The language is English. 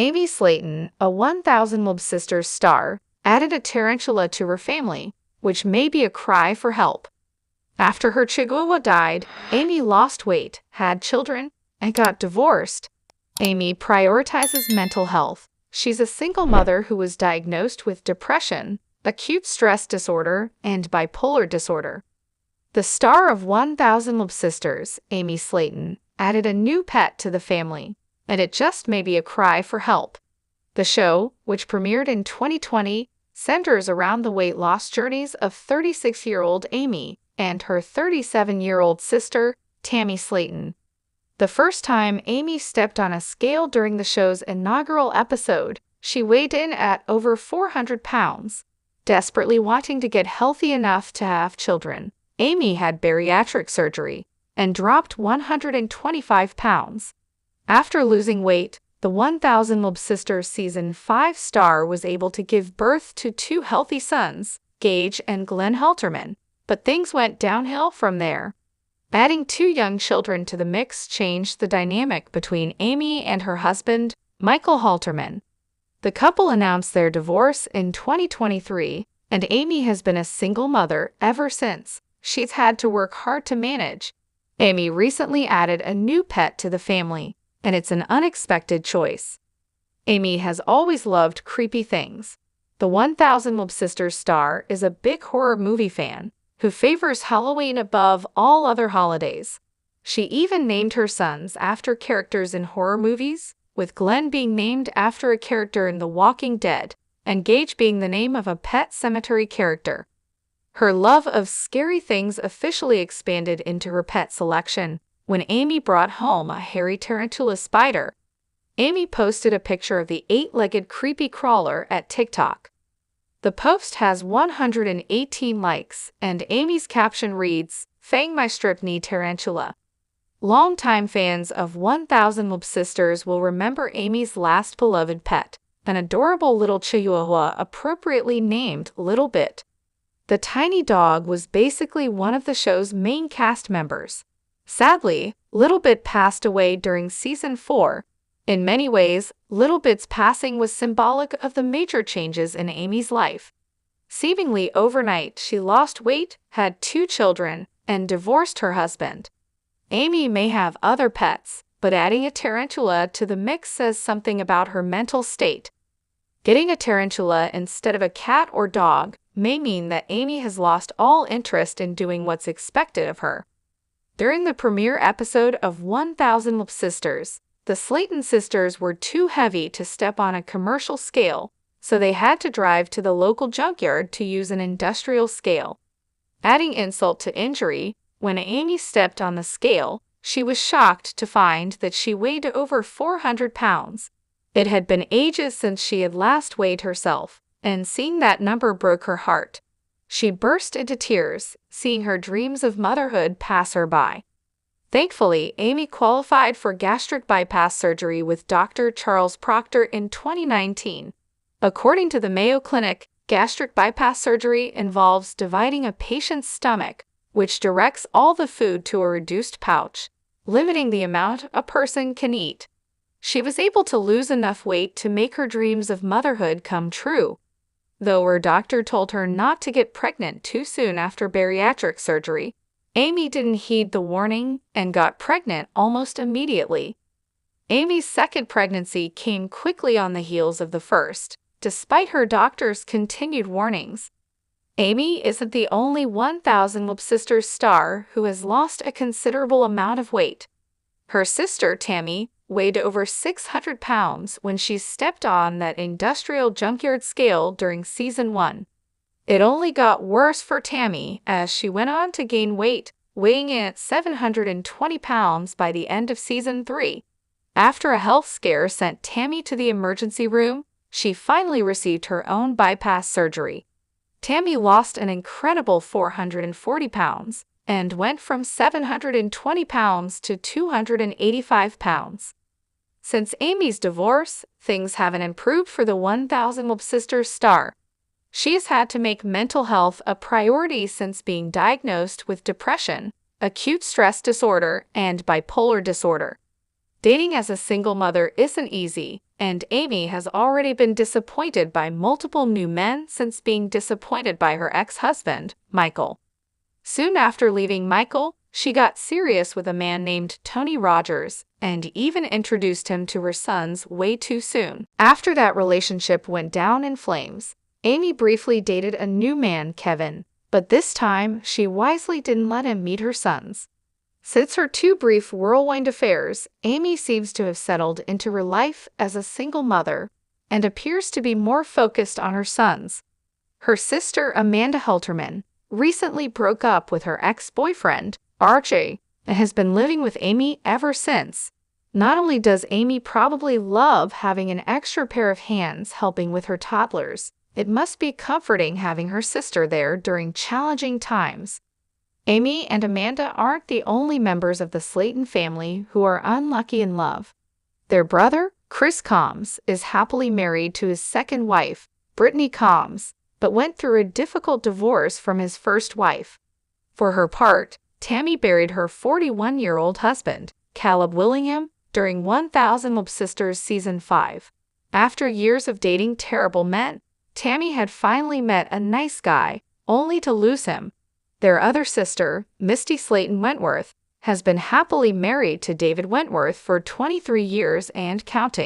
Amy Slaton, a 1000 Love Sisters star, added a tarantula to her family, which may be a cry for help. After her chihuahua died, Amy lost weight, had children, and got divorced. Amy prioritizes mental health. She's a single mother who was diagnosed with depression, acute stress disorder, and bipolar disorder. The star of 1000 Love Sisters, Amy Slaton, added a new pet to the family, and it just may be a cry for help. The show, which premiered in 2020, centers around the weight loss journeys of 36-year-old Amy and her 37-year-old sister, Tammy Slaton. The first time Amy stepped on a scale during the show's inaugural episode, she weighed in at over 400 pounds. Desperately wanting to get healthy enough to have children, Amy had bariatric surgery and dropped 125 pounds. After losing weight, the 1000 Love Sisters Season 5 star was able to give birth to two healthy sons, Gage and Glenn Halterman, but things went downhill from there. Adding two young children to the mix changed the dynamic between Amy and her husband, Michael Halterman. The couple announced their divorce in 2023, and Amy has been a single mother ever since. She's had to work hard to manage. Amy recently added a new pet to the family, and it's an unexpected choice. Amy has always loved creepy things. The 1000 Love Sisters star is a big horror movie fan who favors Halloween above all other holidays. She even named her sons after characters in horror movies, with Glenn being named after a character in The Walking Dead, and Gage being the name of a Pet Sematary character. Her love of scary things officially expanded into her pet selection when Amy brought home a hairy tarantula spider. Amy posted a picture of the 8-legged creepy crawler at TikTok. The post has 118 likes, and Amy's caption reads, "Fang my strip knee tarantula." Longtime fans of 1000 Love Sisters will remember Amy's last beloved pet, an adorable little chihuahua appropriately named Little Bit. The tiny dog was basically one of the show's main cast members. Sadly, Little Bit passed away during Season 4. In many ways, Little Bit's passing was symbolic of the major changes in Amy's life. Seemingly overnight, she lost weight, had two children, and divorced her husband. Amy may have other pets, but adding a tarantula to the mix says something about her mental state. Getting a tarantula instead of a cat or dog may mean that Amy has lost all interest in doing what's expected of her. During the premiere episode of 1000 Love Sisters, the Slaton sisters were too heavy to step on a commercial scale, so they had to drive to the local junkyard to use an industrial scale. Adding insult to injury, when Amy stepped on the scale, she was shocked to find that she weighed over 400 pounds. It had been ages since she had last weighed herself, and seeing that number broke her heart. She burst into tears, seeing her dreams of motherhood pass her by. Thankfully, Amy qualified for gastric bypass surgery with Dr. Charles Proctor in 2019. According to the Mayo Clinic, gastric bypass surgery involves dividing a patient's stomach, which directs all the food to a reduced pouch, limiting the amount a person can eat. She was able to lose enough weight to make her dreams of motherhood come true. Though her doctor told her not to get pregnant too soon after bariatric surgery, Amy didn't heed the warning and got pregnant almost immediately. Amy's second pregnancy came quickly on the heels of the first, despite her doctor's continued warnings. Amy isn't the only 1000 Love Sisters star who has lost a considerable amount of weight. Her sister, Tammy, weighed over 600 pounds when she stepped on that industrial junkyard scale during Season 1. It only got worse for Tammy as she went on to gain weight, weighing in at 720 pounds by the end of Season 3. After a health scare sent Tammy to the emergency room, she finally received her own bypass surgery. Tammy lost an incredible 440 pounds and went from 720 pounds to 285 pounds. Since Amy's divorce, things haven't improved for the 1000 Love Sisters star. She has had to make mental health a priority since being diagnosed with depression, acute stress disorder, and bipolar disorder. Dating as a single mother isn't easy, and Amy has already been disappointed by multiple new men since being disappointed by her ex-husband, Michael. Soon after leaving Michael, she got serious with a man named Tony Rogers and even introduced him to her sons way too soon. After that relationship went down in flames, Amy briefly dated a new man, Kevin, but this time she wisely didn't let him meet her sons. Since her two brief whirlwind affairs, Amy seems to have settled into her life as a single mother and appears to be more focused on her sons. Her sister, Amanda Helterman, recently broke up with her ex-boyfriend, Archie, and has been living with Amy ever since. Not only does Amy probably love having an extra pair of hands helping with her toddlers, it must be comforting having her sister there during challenging times. Amy and Amanda aren't the only members of the Slaton family who are unlucky in love. Their brother, Chris Combs, is happily married to his second wife, Brittany Combs, but went through a difficult divorce from his first wife. For her part, Tammy buried her 41-year-old husband, Caleb Willingham, during 1000 Mob Sisters Season 5. After years of dating terrible men, Tammy had finally met a nice guy, only to lose him. Their other sister, Misty Slayton Wentworth, has been happily married to David Wentworth for 23 years and counting.